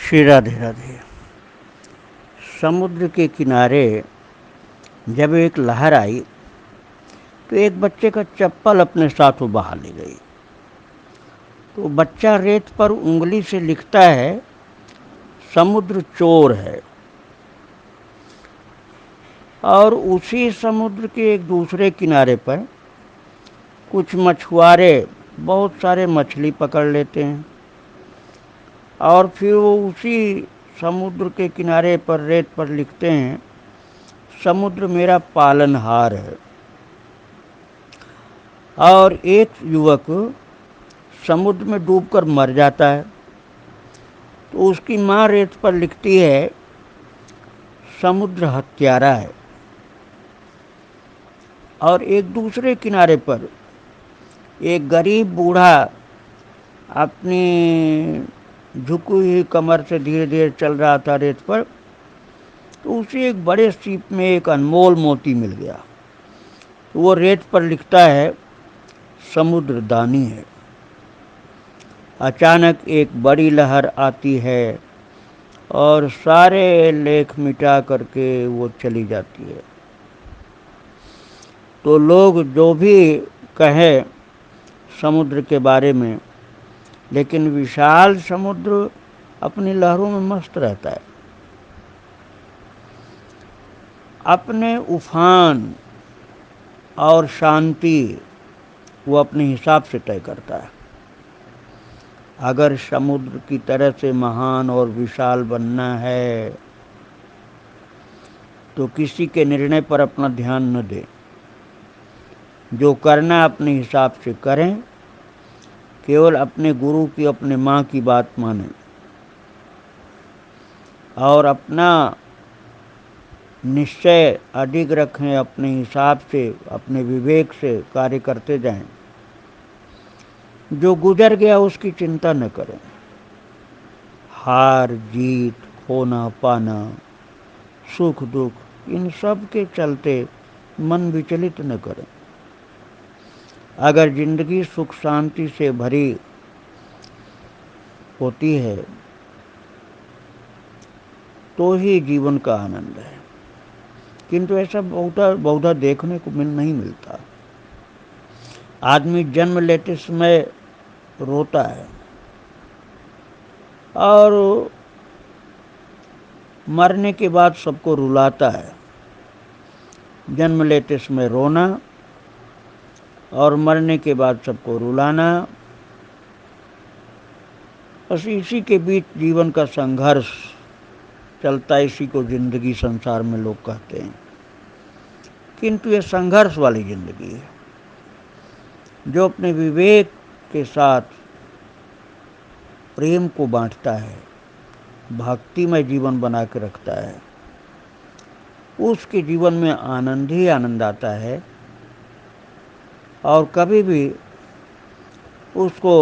श्री राधे राधे। समुद्र के किनारे जब एक लहर आई तो एक बच्चे का चप्पल अपने साथ वो बहा ले गई। तो बच्चा रेत पर उंगली से लिखता है, समुद्र चोर है। और उसी समुद्र के एक दूसरे किनारे पर कुछ मछुआरे बहुत सारे मछली पकड़ लेते हैं और फिर वो उसी समुद्र के किनारे पर रेत पर लिखते हैं, समुद्र मेरा पालनहार है। और एक युवक समुद्र में डूबकर मर जाता है तो उसकी माँ रेत पर लिखती है, समुद्र हत्यारा है। और एक दूसरे किनारे पर एक गरीब बूढ़ा अपनी झुकी हुई कमर से धीरे धीरे चल रहा था रेत पर, तो उसे एक बड़े सीप में एक अनमोल मोती मिल गया। तो वो रेत पर लिखता है, समुद्र दानी है। अचानक एक बड़ी लहर आती है और सारे लेख मिटा करके वो चली जाती है। तो लोग जो भी कहें समुद्र के बारे में, लेकिन विशाल समुद्र अपनी लहरों में मस्त रहता है। अपने उफान और शांति वो अपने हिसाब से तय करता है। अगर समुद्र की तरह से महान और विशाल बनना है तो किसी के निर्णय पर अपना ध्यान न दें। जो करना अपने हिसाब से करें, केवल अपने गुरु की, अपने माँ की बात मानें और अपना निश्चय अडिग रखें। अपने हिसाब से, अपने विवेक से कार्य करते जाएं। जो गुजर गया उसकी चिंता न करें। हार जीत, खोना पाना, सुख दुख, इन सब के चलते मन विचलित न करें। अगर जिंदगी सुख शांति से भरी होती है तो ही जीवन का आनंद है, किंतु ऐसा बहुधा देखने को नहीं मिलता। आदमी जन्म लेते समय रोता है और मरने के बाद सबको रुलाता है। जन्म लेते समय रोना और मरने के बाद सबको रुलाना, बस इसी के बीच जीवन का संघर्ष चलता है। इसी को जिंदगी संसार में लोग कहते हैं, किंतु ये संघर्ष वाली जिंदगी है। जो अपने विवेक के साथ प्रेम को बांटता है, भक्तिमय जीवन बना के रखता है, उसके जीवन में आनंद ही आनंद आता है और कभी भी उसको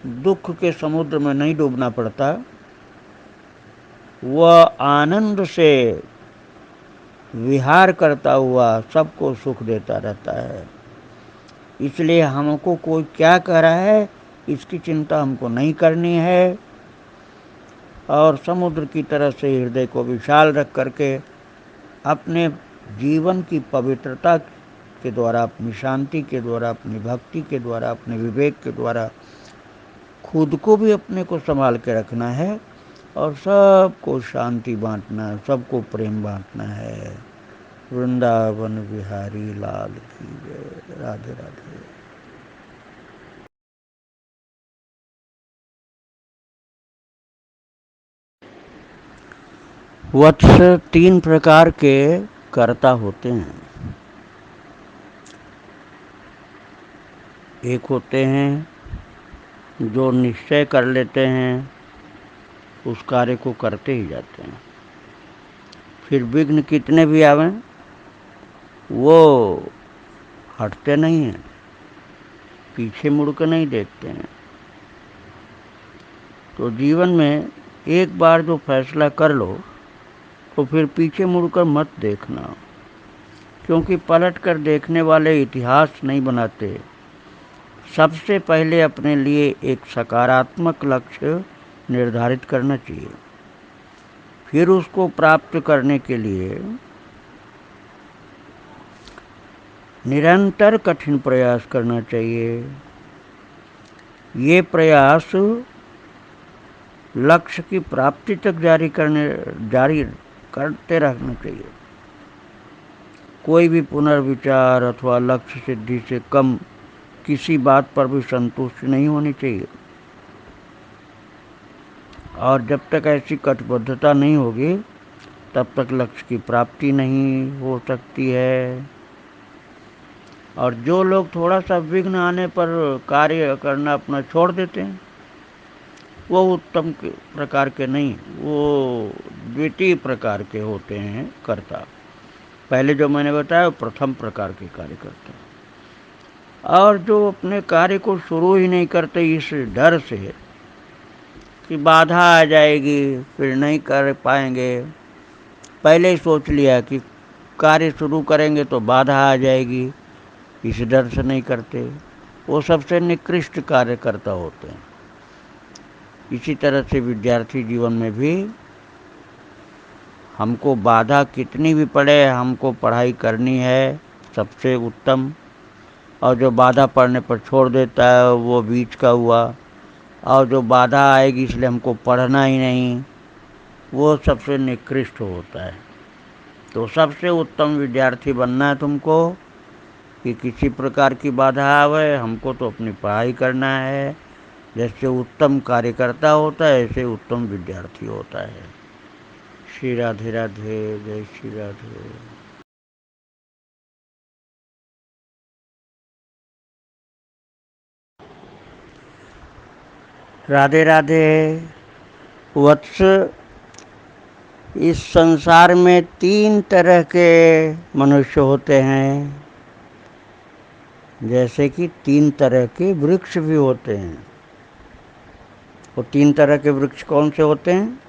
दुख के समुद्र में नहीं डूबना पड़ता। वह आनंद से विहार करता हुआ सबको सुख देता रहता है। इसलिए हमको कोई क्या कह रहा है इसकी चिंता हमको नहीं करनी है और समुद्र की तरह से हृदय को विशाल रख करके अपने जीवन की पवित्रता के द्वारा, अपनी शांति के द्वारा, अपनी भक्ति के द्वारा, अपने विवेक के द्वारा खुद को भी अपने को संभाल के रखना है और सबको शांति बांटना है, सबको प्रेम बांटना है। वृंदावन बिहारी लाल की जय। राधे राधे। वत्स, 3 प्रकार के कर्ता होते हैं। एक होते हैं जो निश्चय कर लेते हैं, उस कार्य को करते ही जाते हैं। फिर विघ्न कितने भी आवें वो हटते नहीं हैं, पीछे मुड़ कर नहीं देखते हैं। तो जीवन में एक बार जो फैसला कर लो तो फिर पीछे मुड़कर मत देखना, क्योंकि पलट कर देखने वाले इतिहास नहीं बनाते। सबसे पहले अपने लिए एक सकारात्मक लक्ष्य निर्धारित करना चाहिए। फिर उसको प्राप्त करने के लिए निरंतर कठिन प्रयास करना चाहिए। ये प्रयास लक्ष्य की प्राप्ति तक जारी करते रहना चाहिए। कोई भी पुनर्विचार अथवा लक्ष्य सिद्धि से कम किसी बात पर भी संतुष्ट नहीं होनी चाहिए। और जब तक ऐसी कटिबद्धता नहीं होगी तब तक लक्ष्य की प्राप्ति नहीं हो सकती है। और जो लोग थोड़ा सा विघ्न आने पर कार्य करना अपना छोड़ देते हैं, वो उत्तम प्रकार के नहीं, वो द्वितीय प्रकार के होते हैं कर्ता। पहले जो मैंने बताया वो प्रथम प्रकार के कार्य करता। और जो अपने कार्य को शुरू ही नहीं करते इस डर से कि बाधा आ जाएगी, फिर नहीं कर पाएंगे, पहले ही सोच लिया कि कार्य शुरू करेंगे तो बाधा आ जाएगी, इस डर से नहीं करते, वो सबसे निकृष्ट कार्यकर्ता होते हैं। इसी तरह से विद्यार्थी जीवन में भी हमको बाधा कितनी भी पड़े, हमको पढ़ाई करनी है सबसे उत्तम। और जो बाधा पढ़ने पर छोड़ देता है वो बीच का हुआ। और जो बाधा आएगी इसलिए हमको पढ़ना ही नहीं, वो सबसे निकृष्ट होता है। तो सबसे उत्तम विद्यार्थी बनना है तुमको कि किसी प्रकार की बाधा आवे, हमको तो अपनी पढ़ाई करना है। जैसे उत्तम कार्यकर्ता होता है ऐसे उत्तम विद्यार्थी होता है। श्री राधे राधे, जय श्री राधे। राधे राधे। वत्स, इस संसार में 3 तरह के मनुष्य होते हैं, जैसे कि 3 तरह के वृक्ष भी होते हैं। वो 3 तरह के वृक्ष कौन से होते हैं?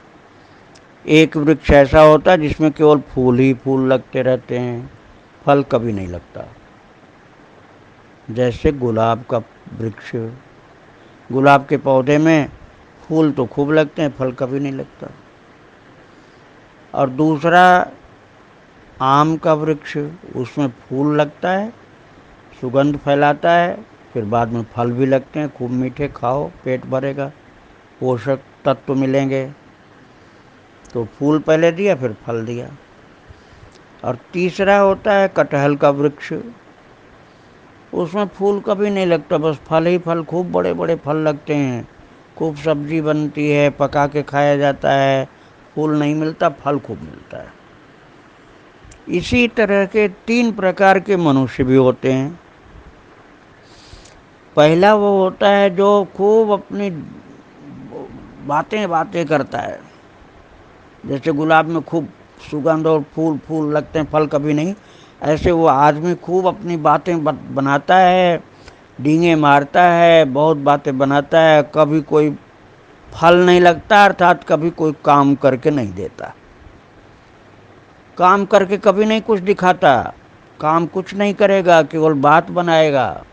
एक वृक्ष ऐसा होता है जिसमें केवल फूल ही फूल लगते रहते हैं, फल कभी नहीं लगता। जैसे गुलाब का वृक्ष, गुलाब के पौधे में फूल तो खूब लगते हैं, फल कभी नहीं लगता। और दूसरा आम का वृक्ष, उसमें फूल लगता है, सुगंध फैलाता है, फिर बाद में फल भी लगते हैं, खूब मीठे, खाओ पेट भरेगा, पोषक तत्व मिलेंगे। तो फूल पहले दिया फिर फल दिया। और तीसरा होता है कटहल का वृक्ष, उसमें फूल कभी नहीं लगता, बस फल ही फल, खूब बड़े बड़े फल लगते हैं, खूब सब्जी बनती है, पका के खाया जाता है, फूल नहीं मिलता, फल खूब मिलता है। इसी तरह के 3 प्रकार के मनुष्य भी होते हैं। पहला वो होता है जो खूब अपनी बातें करता है, जैसे गुलाब में खूब सुगंध और फूल लगते हैं, फल कभी नहीं। ऐसे वो आदमी खूब अपनी बातें बनाता है, डींगे मारता है, बहुत बातें बनाता है, कभी कोई फल नहीं लगता, अर्थात कभी कोई काम करके नहीं देता, काम करके कभी नहीं कुछ दिखाता, काम कुछ नहीं करेगा, केवल बात बनाएगा।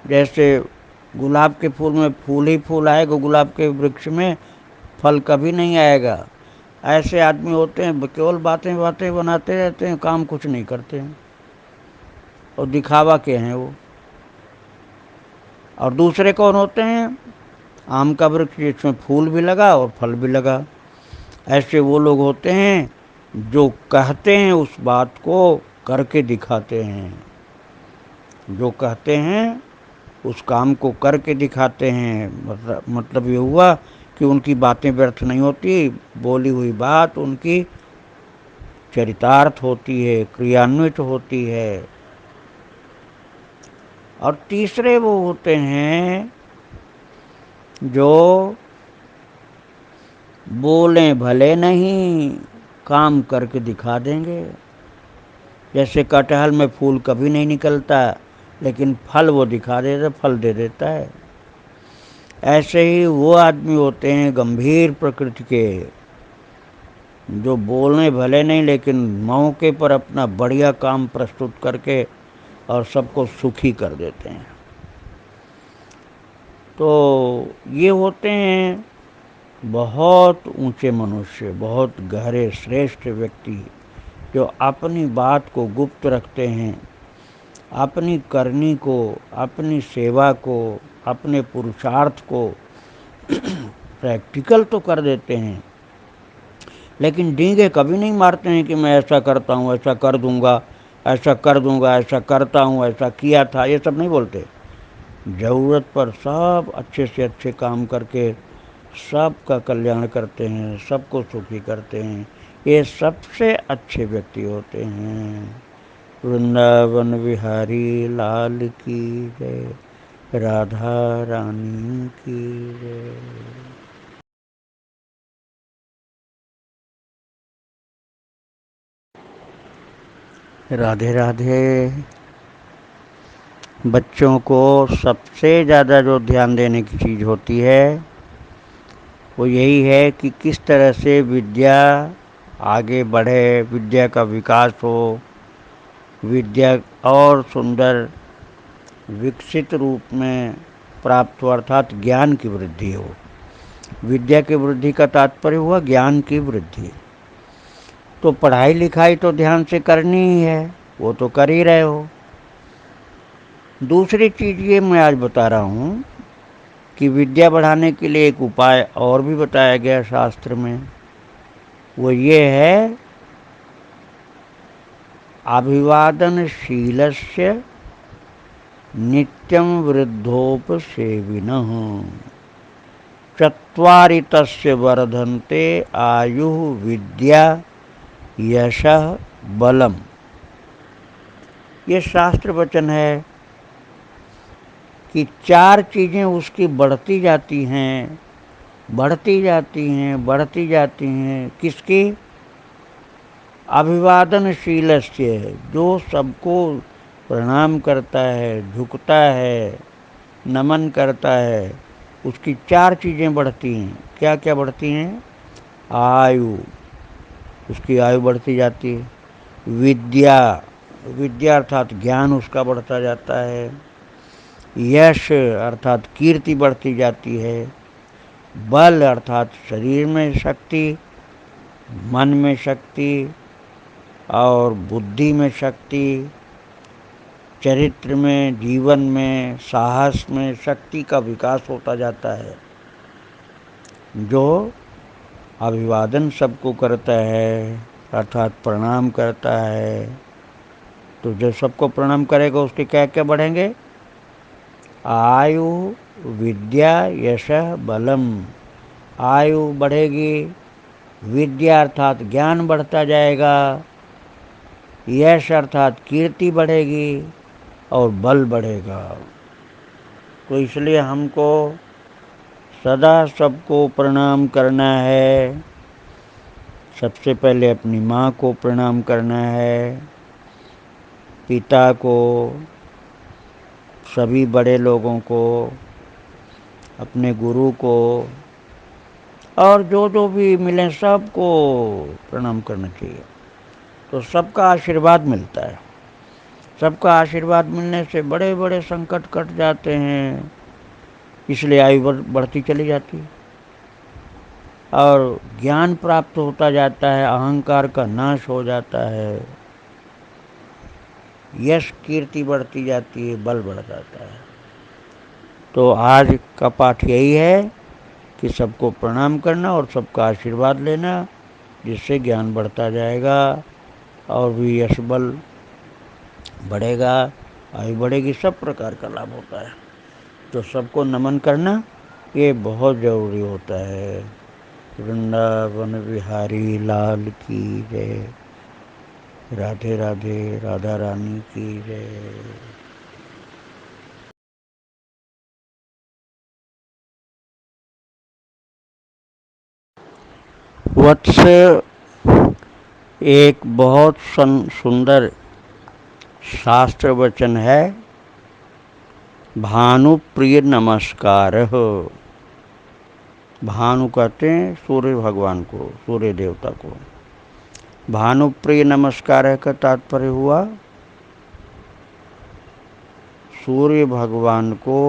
जैसे गुलाब के फूल में फूल ही फूल आएगा, गुलाब के वृक्ष में फल कभी नहीं आएगा। ऐसे आदमी होते हैं केवल बातें बनाते रहते हैं, काम कुछ नहीं करते हैं, और दिखावा के हैं वो। और दूसरे कौन होते हैं? आम का वृक्ष जिसमें फूल भी लगा और फल भी लगा। ऐसे वो लोग होते हैं जो कहते हैं उस बात को करके दिखाते हैं, जो कहते हैं उस काम को करके दिखाते हैं। मतलब ये हुआ कि उनकी बातें व्यर्थ नहीं होती, बोली हुई बात उनकी चरितार्थ होती है, क्रियान्वित होती है। और तीसरे वो होते हैं जो बोलें भले नहीं, काम करके दिखा देंगे। जैसे कटहल में फूल कभी नहीं निकलता, लेकिन फल वो दिखा देता, फल दे देता है। ऐसे ही वो आदमी होते हैं गंभीर प्रकृति के, जो बोलने भले नहीं लेकिन मौके पर अपना बढ़िया काम प्रस्तुत करके और सबको सुखी कर देते हैं। तो ये होते हैं बहुत ऊंचे मनुष्य, बहुत गहरे श्रेष्ठ व्यक्ति, जो अपनी बात को गुप्त रखते हैं, अपनी करनी को, अपनी सेवा को, अपने पुरुषार्थ को प्रैक्टिकल तो कर देते हैं, लेकिन डींगे कभी नहीं मारते हैं कि मैं ऐसा करता हूँ, ऐसा कर दूंगा, ऐसा कर दूंगा, ऐसा करता हूँ, ऐसा किया था, ये सब नहीं बोलते। ज़रूरत पर सब अच्छे से अच्छे काम करके सबका कल्याण करते हैं, सबको सुखी करते हैं। ये सबसे अच्छे व्यक्ति होते हैं। वृंदावन बिहारी लाल की जय, राधा रानी की जय। राधे राधे। बच्चों को सबसे ज़्यादा जो ध्यान देने की चीज़ होती है वो यही है कि किस तरह से विद्या आगे बढ़े, विद्या का विकास हो, विद्या और सुंदर विकसित रूप में प्राप्त हो, अर्थात ज्ञान की वृद्धि हो। विद्या की वृद्धि का तात्पर्य हुआ ज्ञान की वृद्धि। तो पढ़ाई लिखाई तो ध्यान से करनी ही है, वो तो कर ही रहे हो। दूसरी चीज़ ये मैं आज बता रहा हूँ कि विद्या बढ़ाने के लिए एक उपाय और भी बताया गया शास्त्र में। वो ये है, अभिवादनशीलस्य नित्यं वृद्धोपसेविनः चत्वारि तस्य वर्धन्ते आयुः विद्या यशः बलम। ये शास्त्र वचन है कि 4 चीज़ें उसकी बढ़ती जाती हैं, बढ़ती जाती हैं, बढ़ती जाती हैं। किसकी? अभिवादनशीलस्य, जो सबको प्रणाम करता है, झुकता है, नमन करता है, उसकी 4 चीज़ें बढ़ती हैं। क्या क्या बढ़ती हैं? आयु, उसकी आयु बढ़ती जाती है। विद्या, विद्या अर्थात ज्ञान उसका बढ़ता जाता है। यश अर्थात कीर्ति बढ़ती जाती है। बल अर्थात शरीर में शक्ति, मन में शक्ति और बुद्धि में शक्ति, चरित्र में, जीवन में, साहस में शक्ति का विकास होता जाता है। जो अभिवादन सबको करता है अर्थात प्रणाम करता है, तो जो सबको प्रणाम करेगा उसके क्या क्या बढ़ेंगे? आयु विद्या यश बलम। आयु बढ़ेगी, विद्या अर्थात ज्ञान बढ़ता जाएगा, यश अर्थात कीर्ति बढ़ेगी और बल बढ़ेगा। तो इसलिए हमको सदा सबको प्रणाम करना है। सबसे पहले अपनी माँ को प्रणाम करना है, पिता को, सभी बड़े लोगों को, अपने गुरु को, और जो जो भी मिले सबको प्रणाम करना चाहिए। तो सबका आशीर्वाद मिलता है। सबका आशीर्वाद मिलने से बड़े बड़े संकट कट जाते हैं, इसलिए आयु बढ़ती चली जाती है और ज्ञान प्राप्त होता जाता है, अहंकार का नाश हो जाता है, यश कीर्ति बढ़ती जाती है, बल बढ़ जाता है। तो आज का पाठ यही है कि सबको प्रणाम करना और सबका आशीर्वाद लेना, जिससे ज्ञान बढ़ता जाएगा और भी यश बल बढ़ेगा, आयु बढ़ेगी, सब प्रकार का लाभ होता है। तो सबको नमन करना ये बहुत ज़रूरी होता है। वृंदावन बिहारी लाल की जय, राधे राधे, राधा रानी की जय। वत्स, एक बहुत सुंदर शास्त्र वचन है, भानुप्रिय नमस्कार। भानु कहते हैं सूर्य भगवान को, सूर्य देवता को। भानुप्रिय नमस्कार का तात्पर्य हुआ सूर्य भगवान को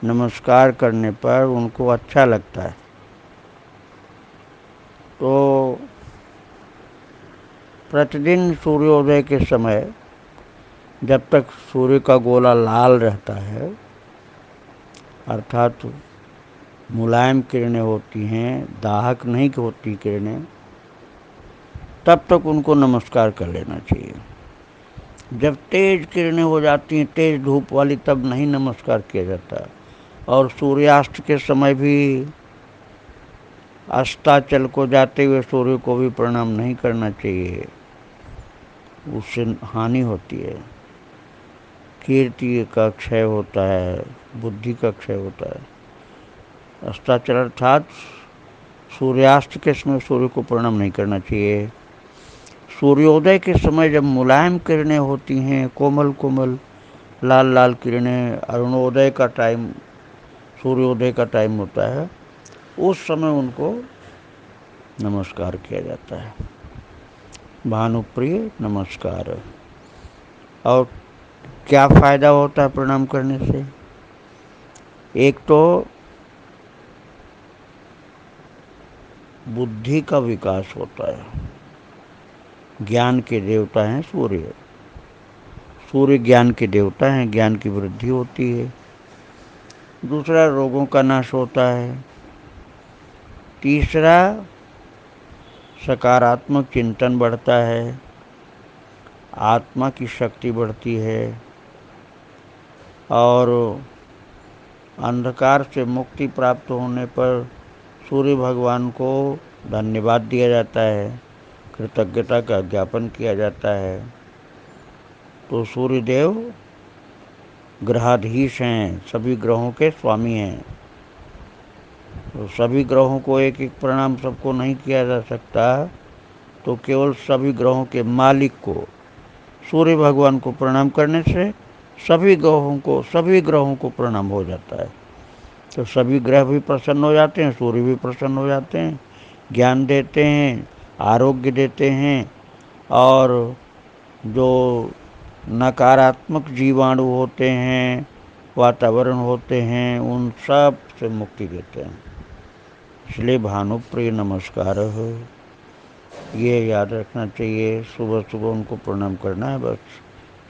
नमस्कार करने पर उनको अच्छा लगता है। तो प्रतिदिन सूर्योदय के समय जब तक सूर्य का गोला लाल रहता है, अर्थात मुलायम किरणें होती हैं, दाहक नहीं होती किरणें, तब तक उनको नमस्कार कर लेना चाहिए। जब तेज किरणें हो जाती हैं, तेज धूप वाली, तब नहीं नमस्कार किया जाता। और सूर्यास्त के समय भी अस्ताचल को जाते हुए सूर्य को भी प्रणाम नहीं करना चाहिए, उससे हानि होती है, कीर्ति का क्षय होता है, बुद्धि का क्षय होता है। अस्ताचल अर्थात सूर्यास्त के समय सूर्य को प्रणाम नहीं करना चाहिए। सूर्योदय के समय जब मुलायम किरणें होती हैं, कोमल कोमल लाल लाल किरणें, अरुणोदय का टाइम, सूर्योदय का टाइम होता है, उस समय उनको नमस्कार किया जाता है। भानुप्रिय नमस्कार। और क्या फ़ायदा होता है प्रणाम करने से? एक तो बुद्धि का विकास होता है। ज्ञान के देवता हैं सूर्य, सूर्य ज्ञान के देवता हैं, ज्ञान की वृद्धि होती है। दूसरा, रोगों का नाश होता है। तीसरा, सकारात्मक चिंतन बढ़ता है, आत्मा की शक्ति बढ़ती है और अंधकार से मुक्ति प्राप्त होने पर सूर्य भगवान को धन्यवाद दिया जाता है, कृतज्ञता का ज्ञापन किया जाता है। तो सूर्यदेव ग्रहाधीश हैं, सभी ग्रहों के स्वामी हैं। तो सभी ग्रहों को एक एक प्रणाम सबको नहीं किया जा सकता, तो केवल सभी ग्रहों के मालिक को, सूर्य भगवान को प्रणाम करने से सभी ग्रहों को प्रणाम हो जाता है। तो सभी ग्रह भी प्रसन्न हो जाते हैं, सूर्य भी प्रसन्न हो जाते हैं, ज्ञान देते हैं, आरोग्य देते हैं, और जो नकारात्मक जीवाणु होते हैं, वातावरण होते हैं, उन सब से मुक्ति देते हैं। इसलिए भानुप्रिय नमस्कार हो, ये याद रखना चाहिए। सुबह सुबह उनको प्रणाम करना है बस,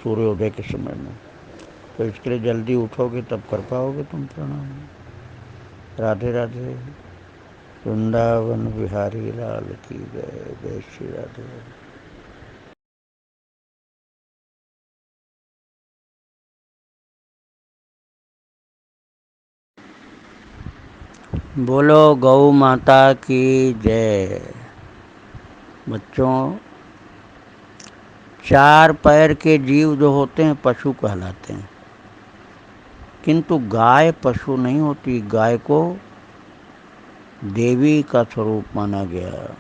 सूर्योदय के समय में। तो इसके लिए जल्दी उठोगे तब कर पाओगे तुम प्रणाम। राधे राधे। वृंदावन बिहारी लाल की जय। जय श्री राधे। बोलो गौ माता की जय। बच्चों, चार पैर के जीव जो होते हैं पशु कहलाते हैं, किंतु गाय पशु नहीं होती। गाय को देवी का स्वरूप माना गया।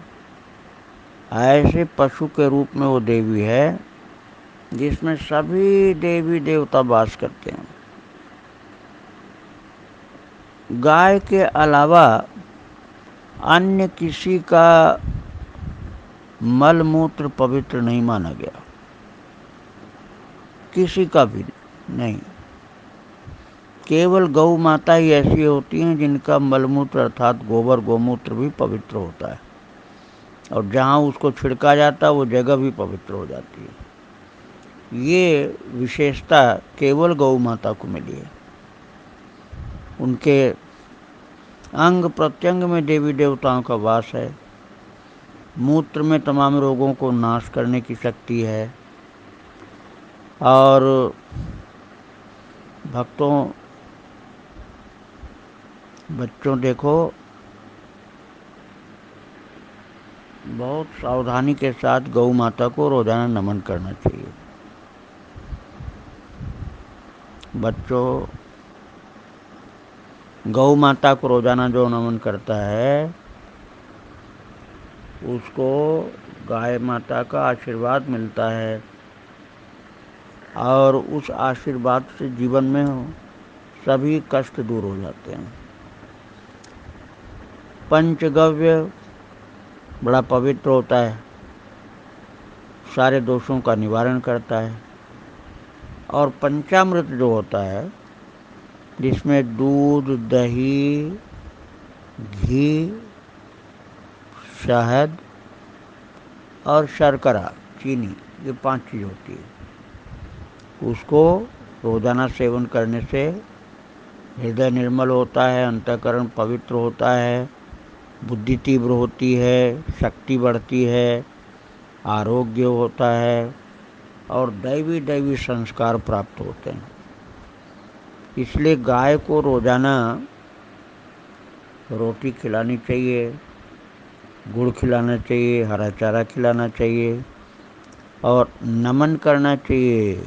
ऐसे पशु के रूप में वो देवी है जिसमें सभी देवी देवता वास करते हैं। गाय के अलावा अन्य किसी का मल मूत्र पवित्र नहीं माना गया, किसी का भी नहीं। केवल गौ माता ही ऐसी होती हैं जिनका मलमूत्र अर्थात गोबर गोमूत्र भी पवित्र होता है, और जहाँ उसको छिड़का जाता है वो जगह भी पवित्र हो जाती है। ये विशेषता केवल गौ माता को मिली है। उनके अंग प्रत्यंग में देवी देवताओं का वास है। मूत्र में तमाम रोगों को नाश करने की शक्ति है। और भक्तों, बच्चों देखो, बहुत सावधानी के साथ गौ माता को रोजाना नमन करना चाहिए। बच्चों, गौ माता को रोजाना जो नमन करता है उसको गाय माता का आशीर्वाद मिलता है, और उस आशीर्वाद से जीवन में सभी कष्ट दूर हो जाते हैं। पंचगव्य बड़ा पवित्र होता है, सारे दोषों का निवारण करता है। और पंचामृत जो होता है जिसमें दूध, दही, घी, शहद और शर्करा, चीनी, ये 5 चीज़ होती है। उसको रोज़ाना सेवन करने से हृदय निर्मल होता है, अंतःकरण पवित्र होता है, बुद्धि तीव्र होती है, शक्ति बढ़ती है, आरोग्य होता है और दैवी संस्कार प्राप्त होते हैं। इसलिए गाय को रोज़ाना रोटी खिलानी चाहिए, गुड़ खिलाना चाहिए, हरा चारा खिलाना चाहिए और नमन करना चाहिए।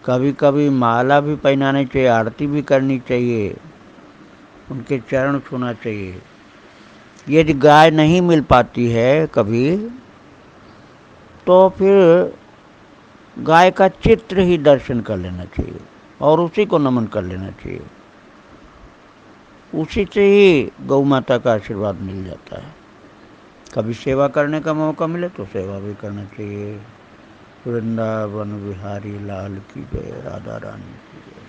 कभी कभी माला भी पहनानी चाहिए, आरती भी करनी चाहिए, उनके चरण छूना चाहिए। यदि गाय नहीं मिल पाती है कभी, तो फिर गाय का चित्र ही दर्शन कर लेना चाहिए और उसी को नमन कर लेना चाहिए। उसी से ही गौ माता का आशीर्वाद मिल जाता है। कभी सेवा करने का मौका मिले तो सेवा भी करना चाहिए। वृंदावन बिहारी लाल की जय, राधा रानी की जय।